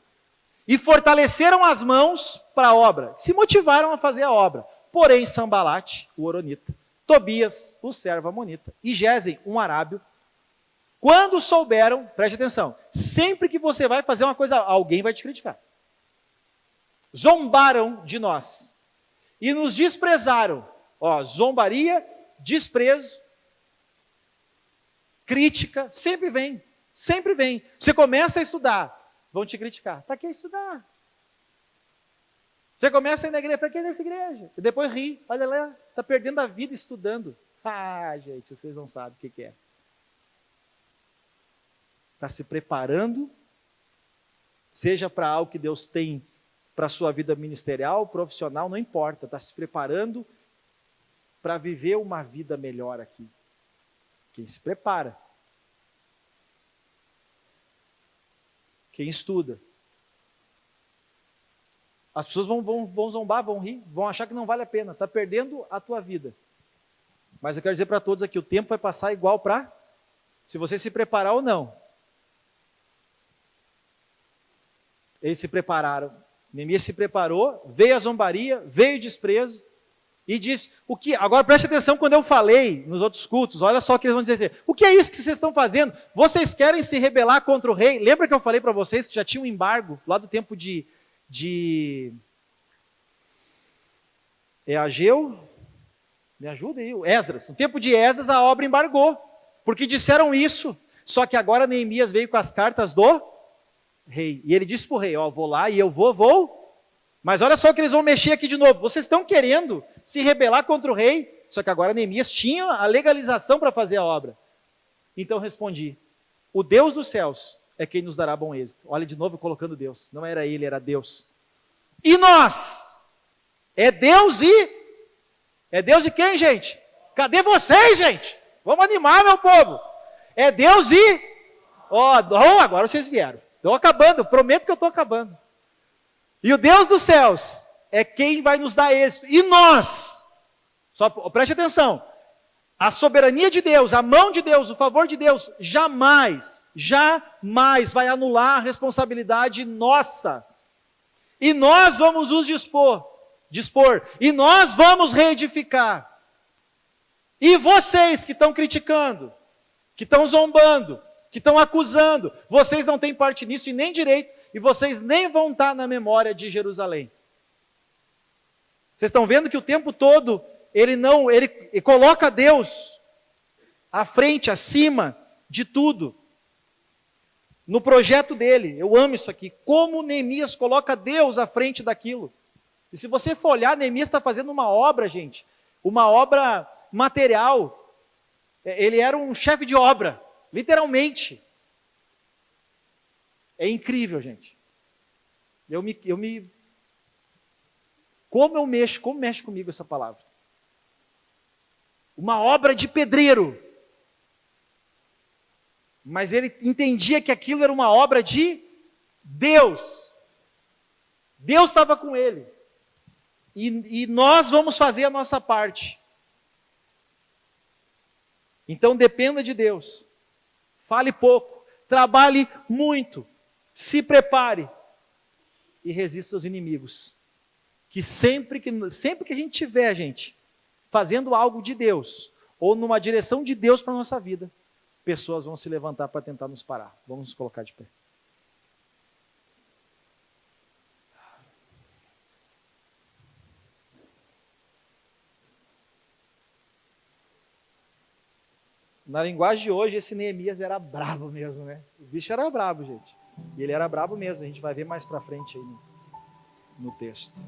E fortaleceram as mãos para a obra, se motivaram a fazer a obra. Porém, Sambalate, o horonita, Tobias, o servo amonita, e Gesem, um arábio, quando souberam, preste atenção, sempre que você vai fazer uma coisa, alguém vai te criticar. Zombaram de nós e nos desprezaram. Ó, zombaria, desprezo, crítica, sempre vem, sempre vem. Você começa a estudar, vão te criticar. Para que estudar? Você começa a ir na igreja, para que ir nessa igreja? E depois ri, olha lá, está perdendo a vida estudando. Ah, gente, vocês não sabem o que é. Está se preparando, seja para algo que Deus tem para a sua vida ministerial, profissional, não importa. Está se preparando para viver uma vida melhor aqui. Quem se prepara. Quem estuda. As pessoas vão zombar, vão rir, vão achar que não vale a pena. Está perdendo a tua vida. Mas eu quero dizer para todos aqui, o tempo vai passar igual para se você se preparar ou não. Eles se prepararam. Neemias se preparou, veio a zombaria, veio o desprezo e disse, o que? Agora preste atenção quando eu falei nos outros cultos, olha só o que eles vão dizer assim, o que é isso que vocês estão fazendo? Vocês querem se rebelar contra o rei? Lembra que eu falei para vocês que já tinha um embargo lá do tempo de Ageu? Me ajuda aí, o Esdras. No tempo de Esdras a obra embargou, porque disseram isso, só que agora Neemias veio com as cartas do rei, e ele disse para o rei, ó, vou lá e eu vou, mas olha só que eles vão mexer aqui de novo, vocês estão querendo se rebelar contra o rei, só que agora Neemias tinha a legalização para fazer a obra. Então respondi, o Deus dos céus é quem nos dará bom êxito. Olha de novo colocando Deus, não era ele, era Deus. E nós? É Deus e quem, gente? Cadê vocês, gente? Vamos animar, meu povo. É Deus e agora vocês vieram. Estou acabando, prometo que eu estou acabando. E o Deus dos céus é quem vai nos dar êxito. E nós, só preste atenção, a soberania de Deus, a mão de Deus, o favor de Deus, jamais vai anular a responsabilidade nossa. E nós vamos nos dispor, e nós vamos reedificar. E vocês que estão criticando, que estão zombando, que estão acusando, vocês não têm parte nisso e nem direito, e vocês nem vão estar na memória de Jerusalém. Vocês estão vendo que o tempo todo ele coloca Deus à frente, acima de tudo. No projeto dele, eu amo isso aqui, como Neemias coloca Deus à frente daquilo. E se você for olhar, Neemias está fazendo uma obra, gente, uma obra material. Ele era um chefe de obra, literalmente. É incrível, gente. Como mexe comigo essa palavra? Uma obra de pedreiro. Mas ele entendia que aquilo era uma obra de Deus. Deus estava com ele. E nós vamos fazer a nossa parte. Então dependa de Deus. Fale pouco, trabalhe muito, se prepare e resista aos inimigos. Que sempre que a gente tiver, gente, fazendo algo de Deus, ou numa direção de Deus para a nossa vida, pessoas vão se levantar para tentar nos parar. Vamos nos colocar de pé. Na linguagem de hoje, esse Neemias era brabo mesmo, né? O bicho era brabo, gente. E ele era brabo mesmo, a gente vai ver mais para frente aí no texto.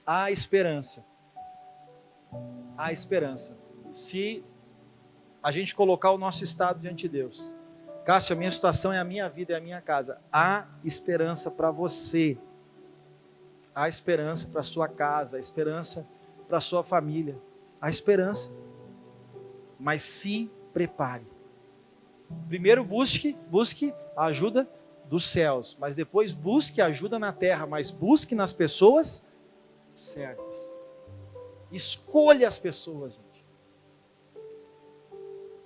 Há esperança. Há esperança. Se a gente colocar o nosso estado diante de Deus. Cássio, a minha situação é a minha vida, é a minha casa. Há esperança para você. Há esperança para a sua casa, há esperança para a sua família. Há esperança. Mas se prepare. Primeiro busque a ajuda dos céus, mas depois busque ajuda na terra, mas busque nas pessoas certas. Escolha as pessoas, gente.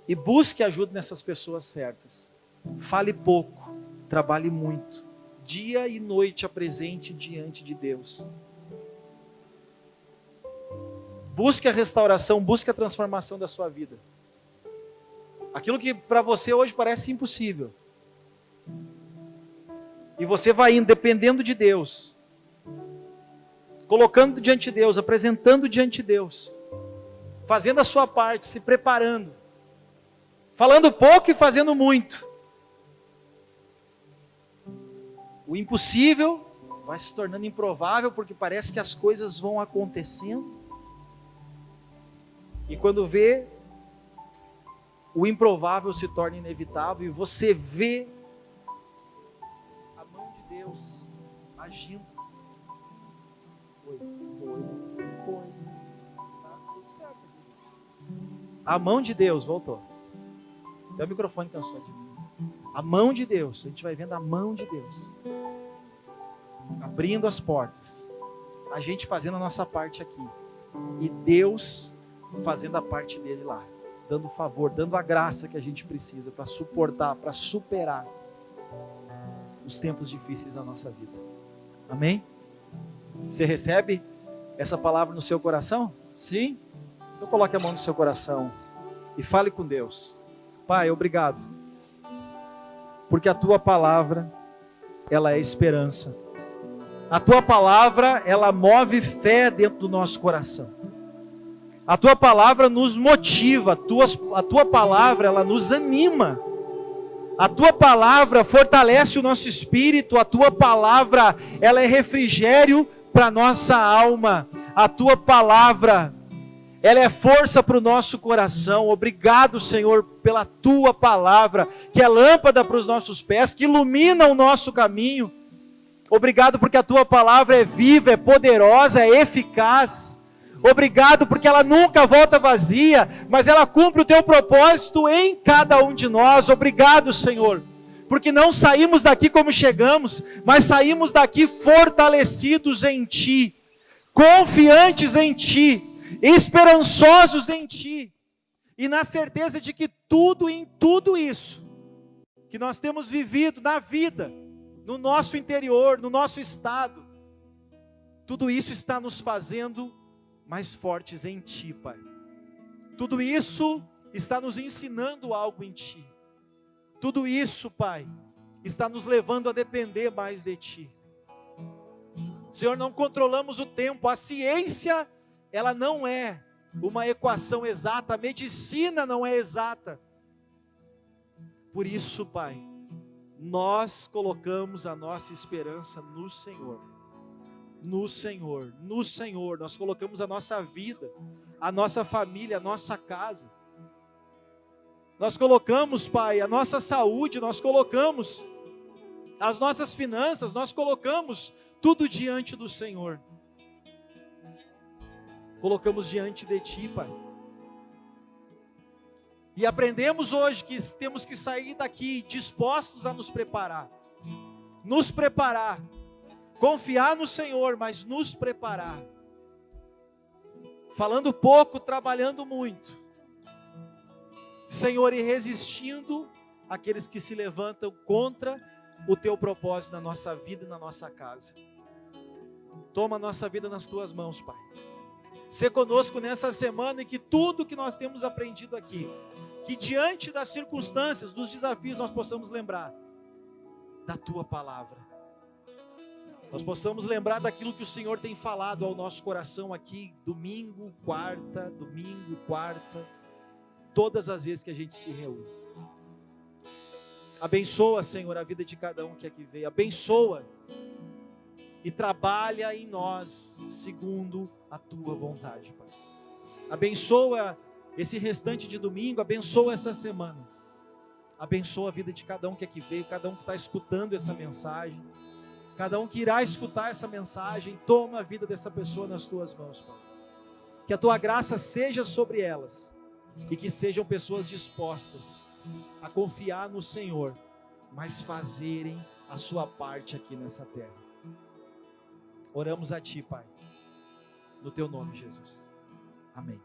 E busque ajuda nessas pessoas certas. Fale pouco, trabalhe muito. Dia e noite apresente diante de Deus. Busque a restauração, busque a transformação da sua vida. Aquilo que para você hoje parece impossível. E você vai indo, dependendo de Deus. Colocando diante de Deus, apresentando diante de Deus. Fazendo a sua parte, se preparando. Falando pouco e fazendo muito. O impossível vai se tornando improvável, porque parece que as coisas vão acontecendo. E quando vê, o improvável se torna inevitável, e você vê a mão de Deus agindo. Foi. Tá tudo certo. A mão de Deus, voltou. Até o microfone cansou de mim. A mão de Deus, a gente vai vendo a mão de Deus. Abrindo as portas. A gente fazendo a nossa parte aqui. E Deus fazendo a parte dele lá. Dando favor, dando a graça que a gente precisa para suportar, para superar os tempos difíceis da nossa vida. Amém? Você recebe essa palavra no seu coração? Sim? Então coloque a mão no seu coração e fale com Deus. Pai, obrigado. Porque a tua palavra, ela é esperança. A tua palavra, ela move fé dentro do nosso coração. A tua palavra nos motiva, a tua palavra, ela nos anima. A tua palavra fortalece o nosso espírito, a tua palavra, ela é refrigério para a nossa alma. A tua palavra, ela é força para o nosso coração. Obrigado, Senhor, pela tua palavra, que é lâmpada para os nossos pés, que ilumina o nosso caminho. Obrigado porque a tua palavra é viva, é poderosa, é eficaz. Obrigado porque ela nunca volta vazia, mas ela cumpre o teu propósito em cada um de nós. Obrigado, Senhor, porque não saímos daqui como chegamos, mas saímos daqui fortalecidos em Ti, confiantes em Ti, esperançosos em Ti, e na certeza de que tudo em tudo isso que nós temos vivido na vida, no nosso interior, no nosso estado, tudo isso está nos fazendo mais fortes em Ti, Pai. Tudo isso está nos ensinando algo em Ti. Tudo isso, Pai, está nos levando a depender mais de Ti. Senhor, não controlamos o tempo. A ciência, ela não é uma equação exata. A medicina não é exata. Por isso, Pai, nós colocamos a nossa esperança no Senhor. No Senhor, no Senhor. Nós colocamos a nossa vida, a nossa família, a nossa casa. Nós colocamos, Pai, a nossa saúde, nós colocamos as nossas finanças, nós colocamos tudo diante do Senhor. Colocamos diante de Ti, Pai. E aprendemos hoje que temos que sair daqui dispostos a nos preparar. Nos preparar. Confiar no Senhor, mas nos preparar. Falando pouco, trabalhando muito. Senhor, e resistindo àqueles que se levantam contra o Teu propósito na nossa vida e na nossa casa. Toma a nossa vida nas Tuas mãos, Pai. Sê conosco nessa semana e que tudo que nós temos aprendido aqui, que diante das circunstâncias, dos desafios, nós possamos lembrar da Tua palavra. Nós possamos lembrar daquilo que o Senhor tem falado ao nosso coração aqui, domingo, quarta, todas as vezes que a gente se reúne. Abençoa, Senhor, a vida de cada um que aqui veio. Abençoa e trabalha em nós segundo a Tua vontade, Pai. Abençoa esse restante de domingo, abençoa essa semana. Abençoa a vida de cada um que aqui veio, cada um que está escutando essa mensagem, cada um que irá escutar essa mensagem. Toma a vida dessa pessoa nas Tuas mãos, Pai. Que a Tua graça seja sobre elas e que sejam pessoas dispostas a confiar no Senhor, mas fazerem a sua parte aqui nessa terra. Oramos a Ti, Pai, no Teu nome, Jesus. Amém.